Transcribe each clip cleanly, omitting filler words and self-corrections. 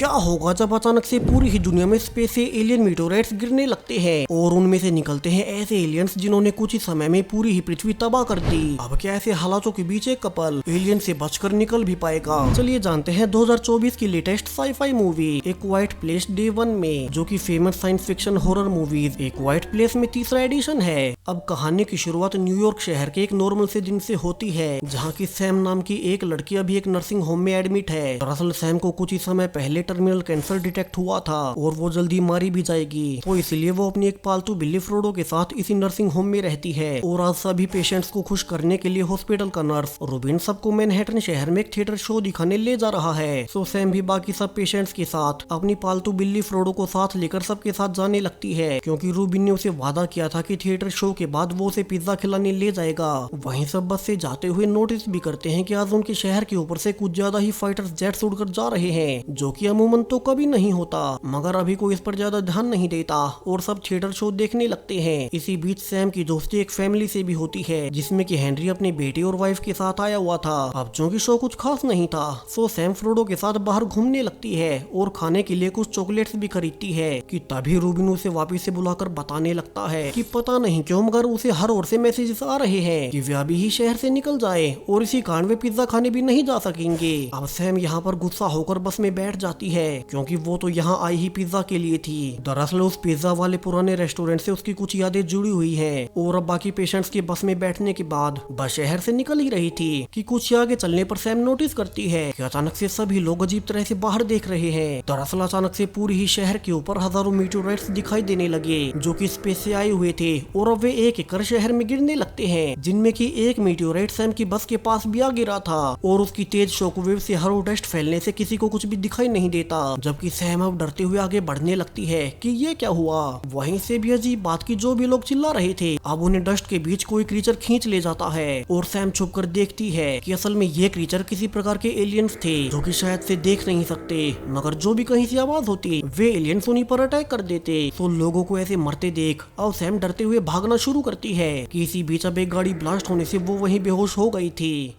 क्या होगा जब अचानक से पूरी ही दुनिया में स्पेस से एलियन मीटोराइट्स गिरने लगते हैं और उनमें से निकलते हैं ऐसे एलियंस जिन्होंने कुछ ही समय में पूरी ही पृथ्वी तबाह कर दी। अब क्या ऐसे हालातों के बीच एक कपल एलियन से बचकर निकल भी पाएगा? चलिए जानते हैं 2024 की लेटेस्ट साई-फाई मूवी एक क्वाइट प्लेस डे 1 में, जो कि famous science fiction horror movies एक क्वाइट प्लेस में तीसरा एडिशन है। अब कहानी की शुरुआत न्यूयॉर्क शहर के एक नॉर्मल से दिन से होती है, जहाँ की सैम नाम की एक लड़की अभी एक नर्सिंग होम में एडमिट है। दरअसल सैम को कुछ ही समय पहले टर्मिनल कैंसर डिटेक्ट हुआ था और वो जल्दी मारी भी जाएगी, तो इसलिए वो अपनी एक पालतू बिल्ली फ्रोडो के साथ इसी नर्सिंग होम में रहती है। और आज सभी पेशेंट्स को खुश करने के लिए हॉस्पिटल का नर्स रूबिन सबको मैनहट्टन शहर में एक थिएटर शो दिखाने ले जा रहा है। सो सैम भी बाकी सब पेशेंट्स के साथ अपनी पालतू बिल्ली फ्रोडो को साथ लेकर सबके साथ जाने लगती है, क्योंकि रूबिन ने उसे वादा किया था कि थिएटर शो के बाद वो उसे पिज्जा खिलाने ले जाएगा। वहीं सब बस से जाते हुए नोटिस भी करते हैं कि आज उनके शहर के ऊपर से कुछ ज्यादा ही फाइटर्स जेट्स उड़कर जा रहे हैं, जो कि अमूमन तो कभी नहीं होता, मगर अभी कोई इस पर ज्यादा ध्यान नहीं देता और सब थिएटर शो देखने लगते हैं। इसी बीच सैम की दोस्ती एक फैमिली से भी होती है, जिसमें कि हेनरी अपने बेटे और वाइफ के साथ आया हुआ था। अब चूंकि शो कुछ खास नहीं था, सो सैम फ्रोडो के साथ बाहर घूमने लगती है और खाने के लिए कुछ चॉकलेट्स भी खरीदती है कि तभी रूबिन उसे वापिस से बुलाकर बताने लगता है कि पता नहीं क्यों मगर उसे हर ओर से मैसेजेस आ रहे हैं कि वे अभी ही शहर से निकल जाए और इसी कारण वे पिज्जा खाने भी नहीं जा सकेंगे। अब सैम यहाँ पर गुस्सा होकर बस में बैठ जाती है, क्योंकि वो तो यहाँ आई ही पिज्जा के लिए थी। दरअसल उस पिज्जा वाले पुराने रेस्टोरेंट से उसकी कुछ यादें जुड़ी हुई हैं और अब बाकी पेशेंट्स के बस में बैठने के बाद बस शहर से निकल ही रही थी कि कुछ आगे चलने पर सैम नोटिस करती है कि अचानक से सभी लोग अजीब तरह से बाहर देख रहे हैं। दरअसल अचानक से पूरी ही शहर के ऊपर हजारों मीटोराइट्स दिखाई देने लगे, जो कि स्पेस से आए हुए थे और अब वे एक एक कर शहर में गिरने लगते हैं, जिनमें की एक मीटोराइट सैम की बस के पास भी आ गिरा था और उसकी तेज शॉकवेव से हर डस्ट फैलने से किसी को कुछ भी दिखाई नहीं देता। जबकि सैम अब डरते हुए आगे बढ़ने लगती है कि ये क्या हुआ। वहीं से भी अजीब बात की जो भी लोग चिल्ला रहे थे, अब उन्हें डस्ट के बीच कोई क्रीचर खींच ले जाता है और सैम छुप कर देखती है कि असल में ये क्रीचर किसी प्रकार के एलियंस थे, जो कि शायद से देख नहीं सकते, मगर जो भी कहीं से आवाज होती वे एलियंस उन्हीं पर अटैक कर देते। तो लोगों को ऐसे मरते देख अब सैम डरते हुए भागना शुरू करती है कि इसी बीच अब एक गाड़ी ब्लास्ट होने से वो वहीं बेहोश हो गई थी।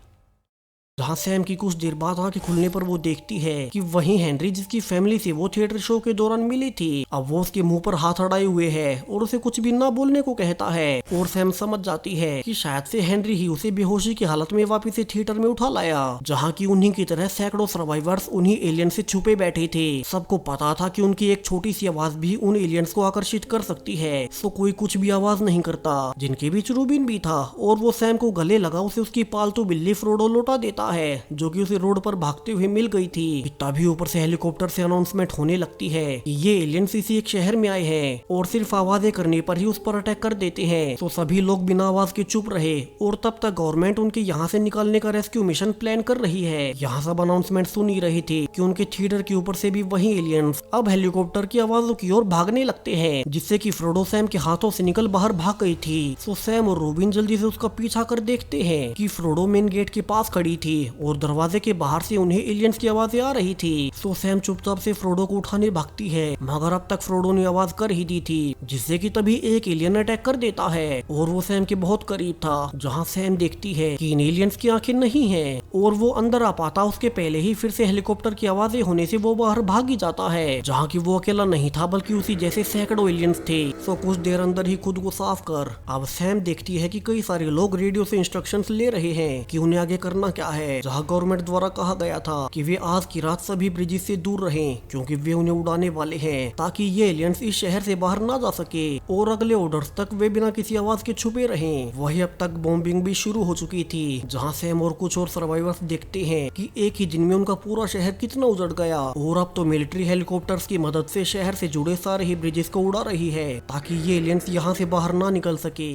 जहाँ सैम की कुछ देर बाद आंखें खुलने पर वो देखती है कि वहीं हेनरी, जिसकी फैमिली से वो थिएटर शो के दौरान मिली थी, अब वो उसके मुंह पर हाथ अड़ाए हुए है और उसे कुछ भी ना बोलने को कहता है। और सैम समझ जाती है कि शायद से हेनरी ही उसे बेहोशी की हालत में वापस से थिएटर में उठा लाया, जहाँ की उन्हीं की तरह सैकड़ों सर्वाइवर्स उन्हीं एलियन से छुपे बैठे थे। सबको पता था कि उनकी एक छोटी सी आवाज भी उन एलियंस को आकर्षित कर सकती है, सो कोई कुछ भी आवाज नहीं करता। जिनके बीच रूबिन भी था और वो सैम को गले लगा उसे उसकी पालतू बिल्ली फ्रोडो लौटा देता है, जो कि उसे रोड पर भागते हुए मिल गई थी। तभी ऊपर से हेलीकॉप्टर से अनाउंसमेंट होने लगती है कि ये एलियंस इसी एक शहर में आए हैं और सिर्फ आवाजें करने पर ही उस पर अटैक कर देते हैं। तो सभी लोग बिना आवाज के चुप रहे और तब तक गवर्नमेंट उनके यहाँ से निकालने का रेस्क्यू मिशन प्लान कर रही है। यहाँ सब अनाउंसमेंट सुन ही रही थी कि उनके थिएटर के ऊपर से भी वही एलियंस अब हेलीकॉप्टर की आवाजों की ओर भागने लगते हैं, जिससे कि फ्रोडो सैम के हाथों से निकल बाहर भाग गई थी। तो सैम और रूबिन जल्दी से उसका पीछा कर देखते हैं कि फ्रोडो मेन गेट के पास खड़ी थी और दरवाजे के बाहर से उन्हें एलियंस की आवाजें आ रही थी। तो सैम चुपचाप से फ्रोडो को उठाने भागती है, मगर अब तक फ्रोडो ने आवाज कर ही दी थी, जिससे कि तभी एक एलियन अटैक कर देता है और वो सैम के बहुत करीब था। जहां सैम देखती है कि इन एलियंस की आंखें नहीं हैं और वो अंदर आ पाता उसके पहले ही फिर से हेलीकॉप्टर की आवाजें होने से वो बाहर भाग ही जाता है, जहाँ की वो अकेला नहीं था बल्कि उसी जैसे सैकड़ों एलियंस थे। तो कुछ देर अंदर ही खुद को साफ कर अब सैम देखती है कि कई सारे लोग रेडियो से इंस्ट्रक्शंस ले रहे हैं कि उन्हें आगे करना क्या है। जहाँ गवर्नमेंट द्वारा कहा गया था कि वे आज की रात सभी ब्रिजेस से दूर रहें, क्योंकि वे उन्हें उड़ाने वाले हैं ताकि ये एलियंस इस शहर से बाहर ना जा सके और अगले ऑर्डर्स तक वे बिना किसी आवाज के छुपे रहें। वही अब तक बॉम्बिंग भी शुरू हो चुकी थी, जहां सैम और कुछ और सर्वाइवर्स देखते हैं कि एक ही दिन में उनका पूरा शहर कितना उजड़ गया और अब तो मिलिट्री हेलीकॉप्टर्स की मदद से शहर से जुड़े सारे ही ब्रिजेस को उड़ा रही है ताकि ये एलियंस यहाँ से बाहर ना निकल सके।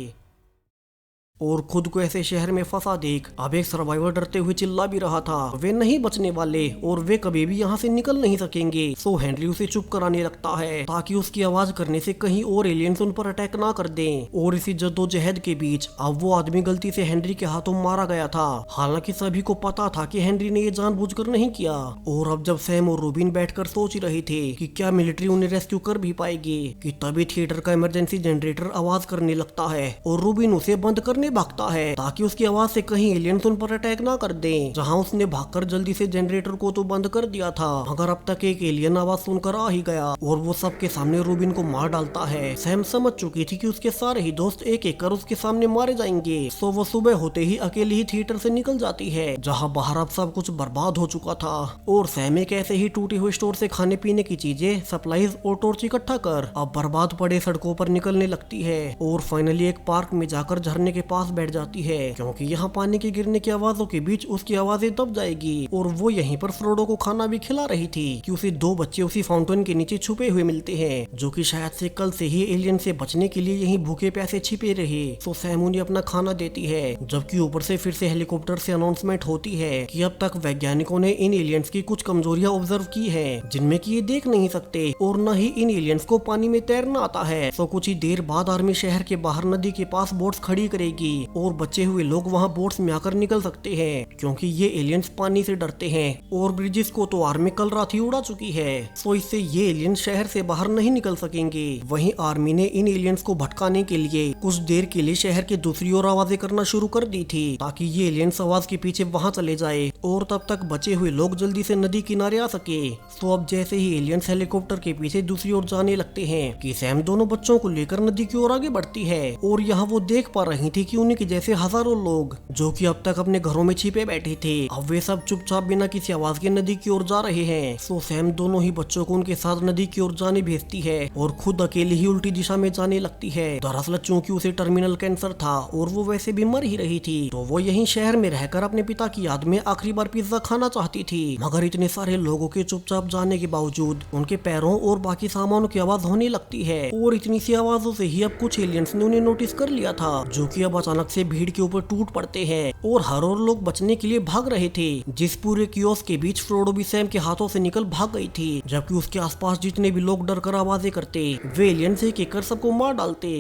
और खुद को ऐसे शहर में फंसा देख अब एक सर्वाइवर डरते हुए चिल्ला भी रहा था वे नहीं बचने वाले और वे कभी भी यहाँ से निकल नहीं सकेंगे। सो हेनरी उसे चुप कराने लगता है ताकि उसकी आवाज करने से कहीं और एलियंस उन पर अटैक ना कर दें। और इसी जद्दोजहद के बीच अब वो आदमी गलती से हेनरी के हाथों मारा गया था, हालांकि सभी को पता था कि हेनरी ने ये जानबूझकर नहीं किया। और अब जब सैम और रूबिन बैठकर सोच रहे थे कि क्या मिलिट्री उन्हें रेस्क्यू कर भी पाएगी, कि तभी थिएटर का इमरजेंसी जनरेटर आवाज करने लगता है और रूबिन उसे बंद करने कोने भागता है ताकि उसकी आवाज से कहीं एलियंस उन पर अटैक ना कर दे। जहाँ उसने भागकर जल्दी से जनरेटर को तो बंद कर दिया था, मगर अब तक एक एलियन आवाज सुनकर आ ही गया और वो सबके सामने रूबिन को मार डालता है। सैम समझ चुकी थी कि उसके सारे ही दोस्त एक एक कर उसके सामने मारे जाएंगे, तो वो सुबह होते ही अकेले ही थिएटर से निकल जाती है, जहाँ बाहर अब सब कुछ बर्बाद हो चुका था। और सैम एक ऐसे ही टूटी हुई स्टोर से खाने पीने की चीजें, सप्लाईज और टॉर्च इकट्ठा कर अब बर्बाद पड़े सड़कों पर निकलने लगती है और फाइनली एक पार्क में जाकर झरने के पास बैठ जाती है, क्योंकि यहाँ पानी के गिरने की आवाजों के बीच उसकी आवाजें दब जाएगी। और वो यहीं पर फ्रोडो को खाना भी खिला रही थी कि उसे दो बच्चे उसी फाउंटेन के नीचे छुपे हुए मिलते हैं, जो कि शायद से कल से ही एलियन से बचने के लिए यहीं भूखे प्यासे छिपे रहे। तो सैम उन्हें अपना खाना देती है, जबकि ऊपर से फिर से हेलीकॉप्टर से अनाउंसमेंट होती है कि अब तक वैज्ञानिकों ने इन एलियंस की कुछ कमजोरियां ऑब्जर्व की है, जिनमें कि ये देख नहीं सकते और न ही इन एलियंस को पानी में तैरना आता है। तो कुछ ही देर बाद आर्मी शहर के बाहर नदी के पास बोट्स खड़ी करेगी और बचे हुए लोग वहाँ बोट्स में आकर निकल सकते हैं, क्योंकि ये एलियंस पानी से डरते हैं और ब्रिजेस को तो आर्मी कल रात ही उड़ा चुकी है, तो इससे ये एलियंस शहर से बाहर नहीं निकल सकेंगे। वहीं आर्मी ने इन एलियंस को भटकाने के लिए कुछ देर के लिए शहर के दूसरी ओर आवाजें करना शुरू कर दी थी, ताकि ये एलियंस आवाज के पीछे वहां चले जाए और तब तक बचे हुए लोग जल्दी से नदी किनारे आ सके। तो अब जैसे ही एलियंस हेलीकॉप्टर के पीछे दूसरी ओर जाने लगते हैं कि सैम दोनों बच्चों को लेकर नदी की ओर आगे बढ़ती है और यहाँ वो देख पा रही थी कि उन्हीं के जैसे हजारों लोग जो कि अब तक अपने घरों में छिपे बैठे थे, अब वे सब चुपचाप बिना किसी आवाज के नदी की ओर जा रहे हैं। तो सैम दोनों ही बच्चों को उनके साथ नदी की ओर जाने भेजती है और खुद अकेले ही उल्टी दिशा में जाने लगती है। दरअसल चूंकि उसे टर्मिनल कैंसर था और वो वैसे भी मर ही रही थी, तो वो यहीं शहर में रहकर अपने पिता की याद में आखिरी बार पिज्जा खाना चाहती थी। मगर इतने सारे लोगों के चुपचाप जाने के बावजूद उनके पैरों और बाकी सामानों की आवाज होने लगती है और इतनी सी आवाजों से ही अब कुछ एलियंस ने उन्हें नोटिस कर लिया था, जो कि अब अचानक से भीड़ के ऊपर टूट पड़ते हैं और हर और लोग बचने के लिए भाग रहे थे। जिस पूरे कियोस्क के बीच फ्रोडो भी सैम के हाथों से निकल भाग गई थी, जबकि उसके आसपास जितने भी लोग डर कर आवाजें करते वे एलियंस एक एक कर सबको मार डालते।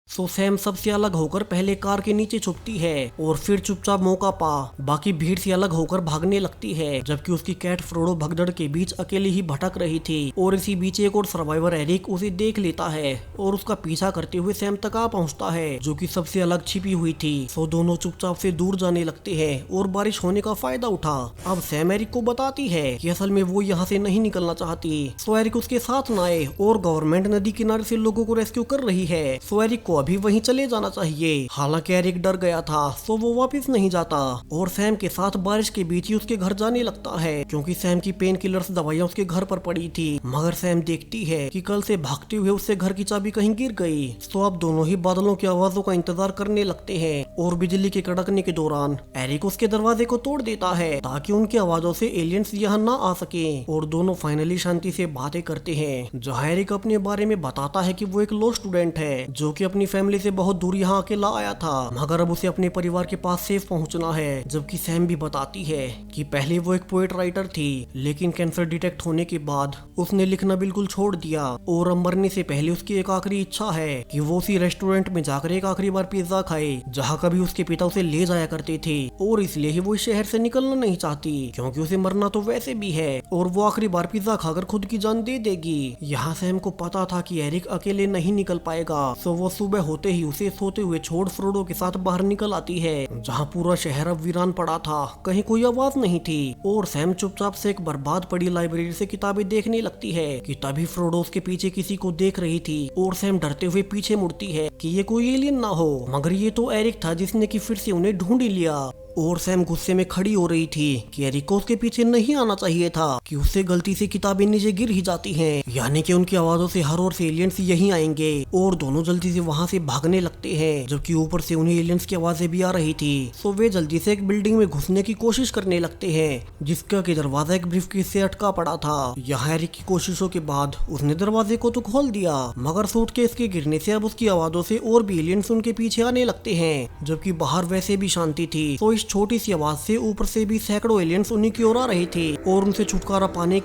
सो सैम सबसे अलग होकर पहले कार के नीचे छुपती है और फिर चुपचाप मौका पा बाकी भीड़ से अलग होकर भागने लगती है, जबकि उसकी कैट फ्रोडो भगदड़ के बीच अकेली ही भटक रही थी। और इसी बीच एक और सर्वाइवर एरिक उसे देख लेता है और उसका पीछा करते हुए सैम तक आ पहुंचता है, जो कि सबसे अलग छिपी हुई थी। सो दोनों चुपचाप से दूर जाने लगते हैं और बारिश होने का फायदा उठा अब सैम एरिक को बताती है कि असल में वो यहाँ से नहीं निकलना चाहती। सो एरिक उसके साथ न आए और गवर्नमेंट नदी किनारे से लोगों को रेस्क्यू कर रही है। सो एरिक को अभी वहीं चले जाना चाहिए। हालांकि एरिक डर गया था, तो वो वापस नहीं जाता और सैम के साथ बारिश के बीच ही उसके घर जाने लगता है, क्योंकि सैम की पेन किलर्स दवाइयां उसके घर पर पड़ी थी। मगर सैम देखती है कि कल से भागते हुए उससे घर की चाबी कहीं गिर गई। तो अब दोनों ही बादलों की आवाजों का इंतजार करने लगते हैं और बिजली के कड़कने के दौरान एरिक उसके दरवाजे को तोड़ देता है ताकि उनकी आवाजों से एलियंस यहाँ न आ सके। और दोनों फाइनली शांति से बातें करते हैं, जहाँ एरिक अपने बारे में बताता है कि वो एक लॉ स्टूडेंट है जो कि अपनी फैमिली से बहुत दूर यहाँ अकेला आया था, मगर अब उसे अपने परिवार के पास सेफ पहुंचना है। जबकि सैम भी बताती है कि पहले वो एक पोएट राइटर थी, लेकिन कैंसर डिटेक्ट होने के बाद उसने लिखना बिल्कुल छोड़ दिया और अब मरने से पहले उसकी एक आखिरी इच्छा है कि वो उसी रेस्टोरेंट में जाकर एक आखिरी बार पिज्जा खाए जहाँ कभी उसके पिता उसे ले जाया करते थे। और इसलिए ही वो इस शहर से निकलना नहीं चाहती, क्योंकि उसे मरना तो वैसे भी है और वो आखिरी बार पिज्जा खाकर खुद की जान दे देगी। यहाँ सैम को पता था कि एरिक अकेले नहीं निकल पाएगा, तो वो सुबह होते ही उसे सोते हुए छोड़ फ्रोडो के साथ बाहर निकल आती है, जहाँ पूरा शहर अब वीरान पड़ा था, कहीं कोई आवाज नहीं थी। और सैम चुपचाप से एक बर्बाद पड़ी लाइब्रेरी से किताबें देखने लगती है कि तभी फ्रोडो उसके पीछे किसी को देख रही थी और सैम डरते हुए पीछे मुड़ती है कि ये कोई एलियन ना हो, मगर ये तो एरिक था जिसने कि फिर से उन्हें ढूंढ ही लिया। और सैम गुस्से में खड़ी हो रही थी कि एरिक को उसके पीछे नहीं आना चाहिए था, कि उससे गलती से किताबें नीचे गिर ही जाती हैं, यानी कि उनकी आवाजों से हर ओर से एलियंस यहीं आएंगे। और दोनों जल्दी से वहां से भागने लगते हैं, जबकि ऊपर से उन्हें एलियंस की आवाजें भी आ रही थी। तो वे जल्दी से एक बिल्डिंग में घुसने की कोशिश करने लगते हैं, जिसका कि दरवाजा एक ब्रीफकेस से अटका पड़ा था। यहाँ एरिक की कोशिशों के बाद उसने दरवाजे को तो खोल दिया, मगर सूटकेस के गिरने से अब उसकी आवाजों से और भी एलियंस उनके पीछे आने लगते हैं, जबकि बाहर वैसे भी शांति थी। तो इस इस छोटी सी आवाज से ऊपर से भी सैकड़ों एलियंस उन्हीं की ओर आ रहे थे और उनसे छुटकारा पाने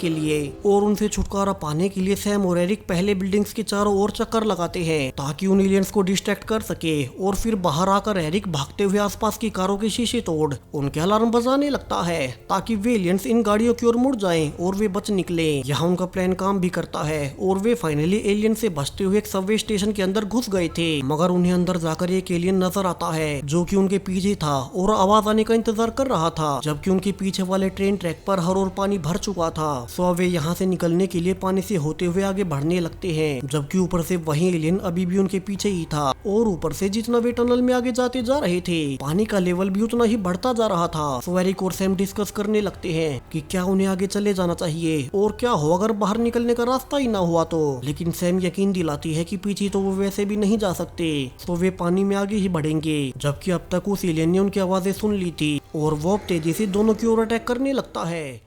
के लिए सैम और एरिक पहले बिल्डिंग्स के चारों ओर चक्कर लगाते हैं ताकि उन एलियंस को डिस्ट्रैक्ट कर सके। और फिर बाहर आकर एरिक भागते हुए आसपास की कारों के शीशे तोड़ उनके अलार्म बजाने लगता है ताकि वे एलियंस इन गाड़ियों की ओर मुड़ जाएं और वे बच निकले। यहाँ उनका प्लान काम भी करता है और वे फाइनली एलियन से बचते हुए एक सबवे स्टेशन के अंदर घुस गए थे। मगर उन्हें अंदर जाकर एक एलियन नजर आता है जो कि उनके पीछे था और आवाज आने का इंतजार कर रहा था, जबकि उनके पीछे वाले ट्रेन ट्रैक पर हर ओर पानी भर चुका था। सो वे यहाँ से निकलने के लिए पानी से होते हुए आगे बढ़ने लगते हैं, जबकि ऊपर से वही एलियन अभी भी उनके पीछे ही था और ऊपर से जितना वे टनल में आगे जाते जा रहे थे पानी का लेवल भी उतना ही बढ़ता जा रहा था। सो एरिक और सैम डिस्कस करने लगते हैं कि क्या उन्हें आगे चले जाना चाहिए और क्या हो अगर बाहर निकलने का रास्ता ही ना हुआ तो। लेकिन सैम यकीन दिलाती है कि पीछे तो वो वैसे भी नहीं जा सकते, तो वे पानी में आगे ही बढ़ेंगे। जबकि अब तक उस एलियन ने उनकी आवाजें सुन ली थी और वो तेजी से दोनों की ओर अटैक करने लगता है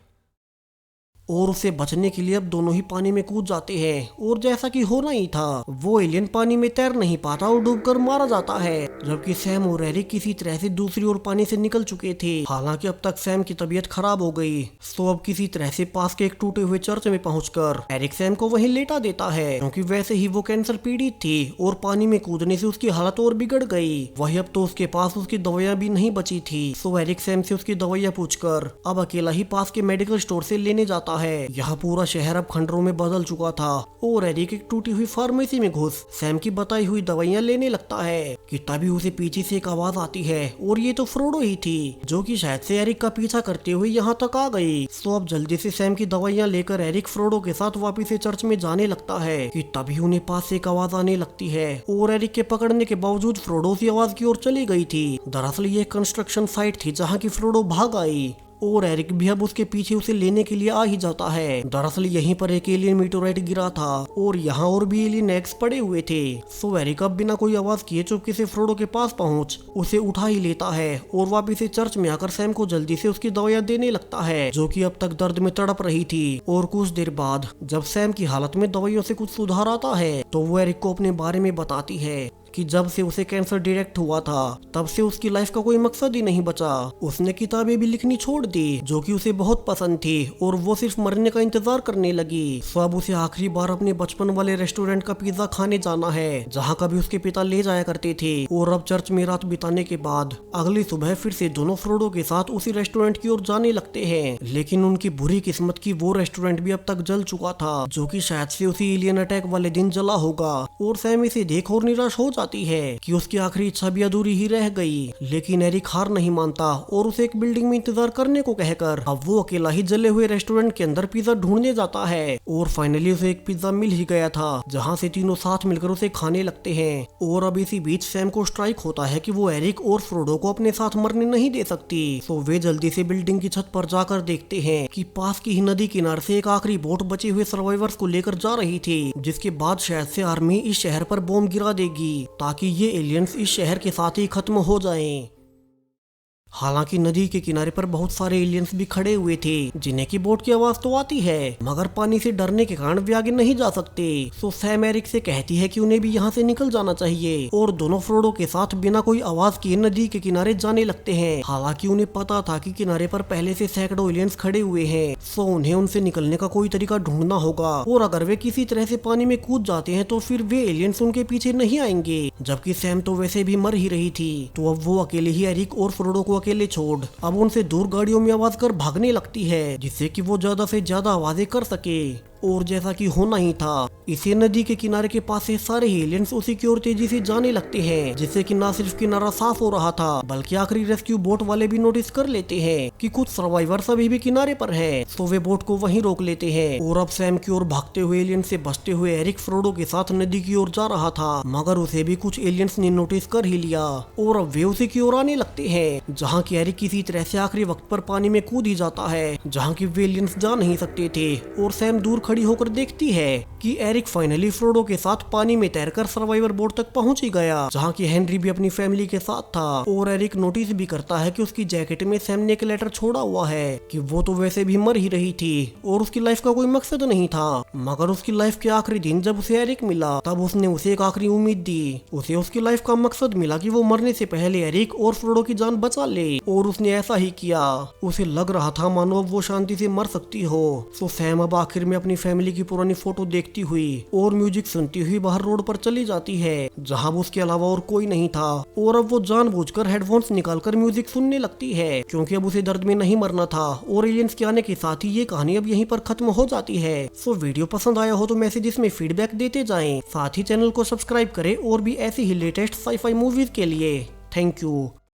और उसे बचने के लिए अब दोनों ही पानी में कूद जाते हैं। और जैसा कि होना ही था, वो एलियन पानी में तैर नहीं पाता और डूबकर मारा जाता है, जबकि सैम और एरिक किसी तरह से दूसरी ओर पानी से निकल चुके थे। हालांकि अब तक सैम की तबीयत खराब हो गई, तो अब किसी तरह से पास के एक टूटे हुए चर्च में पहुंचकर एरिक सैम को वहीं लेटा देता है, क्योंकि वैसे ही वो कैंसर पीड़ित थी और पानी में कूदने से उसकी हालत और बिगड़ गई। वही अब तो उसके पास उसकी दवाइयां भी नहीं बची थी। सो एरिक सैम से उसकी दवाइयां पूछकर अब अकेला ही पास के मेडिकल स्टोर से लेने जाता है। यहाँ पूरा शहर अब खंडरों में बदल चुका था और एरिक एक टूटी हुई फार्मेसी में घुस सैम की बताई हुई दवाइयां लेने लगता है कि तभी उसे पीछे से एक आवाज आती है और ये तो फ्रोडो ही थी, जो कि शायद से एरिक का पीछा करते हुए यहाँ तक आ गई। तो अब जल्दी से सैम की दवाइयां लेकर एरिक फ्रोडो के साथ वापिस से चर्च में जाने लगता है कि तभी उन्हें पास से एक आवाज आने लगती है और एरिक के पकड़ने के बावजूद फ्रोडो उसी आवाज की ओर चली गई थी। दरअसल ये कंस्ट्रक्शन साइट थी जहाँ की फ्रोडो भाग आई और एरिक भी अब उसके पीछे उसे लेने के लिए आ ही जाता है। दरअसल यहीं पर एक एलियन मीटोराइट गिरा था और यहाँ और भी एलियन एग्स पड़े हुए थे। सो एरिक अब बिना कोई आवाज किए चुपके से फ्रोडो के पास पहुंच उसे उठा ही लेता है और वापिस से चर्च में आकर सैम को जल्दी से उसकी दवाइयां देने लगता है, जो कि अब तक दर्द में तड़प रही थी। और कुछ देर बाद जब सैम की हालत में दवाइयों से कुछ सुधार आता है तो वो एरिक को अपने बारे में बताती है कि जब से उसे कैंसर डिटेक्ट हुआ था तब से उसकी लाइफ का कोई मकसद ही नहीं बचा। उसने किताबें भी लिखनी छोड़ दी जो कि उसे बहुत पसंद थी और वो सिर्फ मरने का इंतजार करने लगी। सो अब उसे आखिरी बार अपने बचपन वाले रेस्टोरेंट का पिज्जा खाने जाना है जहाँ कभी उसके पिता ले जाया करते थे। और अब चर्च में रात बिताने के बाद अगली सुबह फिर से दोनों फ्रोडो के साथ उसी रेस्टोरेंट की ओर जाने लगते हैं, लेकिन उनकी बुरी किस्मत की वो रेस्टोरेंट भी अब तक जल चुका था, जो कि शायद से उसी एलियन अटैक वाले दिन जला होगा। और सैम इसे देख और निराश हो जाती है कि उसकी आखिरी इच्छा भी अधूरी ही रह गई। लेकिन एरिक हार नहीं मानता और उसे एक बिल्डिंग में इंतजार करने को कहकर अब वो अकेला ही जले हुए रेस्टोरेंट के अंदर पिज्जा ढूंढने जाता है। और फाइनली उसे एक पिज्जा मिल ही गया था जहाँ से तीनों साथ मिलकर उसे खाने लगते हैं। और अब इसी बीच सैम को स्ट्राइक होता है कि वो एरिक और फ्रोडो को अपने साथ मरने नहीं दे सकती। तो वे जल्दी से बिल्डिंग की छत पर जाकर देखते हैं कि पास की ही नदी किनारे से एक आखिरी बोट बचे हुए सर्वाइवर्स को लेकर जा रही थी, जिसके बाद शायद से आर्मी इस शहर पर बॉम्ब गिरा देगी ताकि ये एलियंस इस शहर के साथ ही खत्म हो जाएं। हालांकि नदी के किनारे पर बहुत सारे एलियंस भी खड़े हुए थे जिन्हें की बोट की आवाज तो आती है, मगर पानी से डरने के कारण वे आगे नहीं जा सकते। सो सैम एरिक से कहती है कि उन्हें भी यहाँ से निकल जाना चाहिए और दोनों फ्रोडो के साथ बिना कोई आवाज किए नदी के किनारे जाने लगते हैं। हालांकि उन्हें पता था कि किनारे पर पहले से सैकड़ों एलियंस खड़े हुए हैं, सो उन्हें उनसे निकलने का कोई तरीका ढूंढना होगा। और अगर वे किसी तरह से पानी में कूद जाते हैं तो फिर वे एलियंस उनके पीछे नहीं आएंगे, जबकि सैम तो वैसे भी मर ही रही थी। तो अब वो अकेले ही एरिक और फ्रोडो को अकेले छोड़ अब उनसे दूर गाड़ियों में आवाज कर भागने लगती है, जिससे कि वो ज्यादा से ज्यादा आवाजें कर सके। और जैसा कि होना ही था, इसी नदी के किनारे के पास से सारे एलियंस उसी की ओर तेजी से जाने लगते हैं, जिससे कि न सिर्फ किनारा साफ हो रहा था बल्कि आखिरी रेस्क्यू बोट वाले भी नोटिस कर लेते हैं कि कुछ सर्वाइवर्स अभी भी किनारे पर हैं। तो वे बोट को वहीं रोक लेते हैं और अब सैम की ओर भागते हुए एलियन से बचते हुए एरिक फ्रोडो के साथ नदी की ओर जा रहा था, मगर उसे भी कुछ एलियंस ने नोटिस कर ही लिया और अब वे उसी की ओर आने लगते हैं, जहाँ की एरिक किसी तरह से आखिरी वक्त पर पानी में कूद ही जाता है जहाँ की वे एलियंस जा नहीं सकते थे। और सैम दूर खड़ी खड़ी होकर देखती है कि एरिक फाइनली फ्रोडो के साथ पानी में तैरकर सर्वाइवर बोर्ड तक पहुंच ही गया, जहां की हेनरी भी अपनी फैमिली के साथ था। और एरिक नोटिस भी करता है कि उसकी जैकेट में सैम ने एक लेटर छोड़ा हुआ है कि वो तो वैसे भी मर ही रही थी और उसकी लाइफ का कोई मकसद नहीं था। मगर उसकी लाइफ के आखिरी दिन जब उसे एरिक मिला तब उसने उसे एक आखिरी उम्मीद दी। उसे उसकी लाइफ का मकसद मिला कि वो मरने से पहले एरिक और फ्रोडो की जान बचा ले, और उसने ऐसा ही किया। उसे लग रहा था मानो अब वो शांति से मर सकती हो। तो सैम अब आखिर में अपनी फैमिली की पुरानी फोटो देखती हुई और म्यूजिक सुनती हुई बाहर रोड पर चली जाती है, जहां उसके अलावा और कोई नहीं था। और अब वो जानबूझकर हेडफोन्स निकालकर म्यूजिक सुनने लगती है, क्योंकि अब उसे दर्द में नहीं मरना था। और एलियंस के आने के साथ ही ये कहानी अब यहीं पर खत्म हो जाती है। सो वीडियो पसंद आया हो तो मैसेजेस में फीडबैक देते जाएं, साथ ही चैनल को सब्सक्राइब करें और भी ऐसी ही लेटेस्ट साई-फाई मूवीज के लिए। Thank you.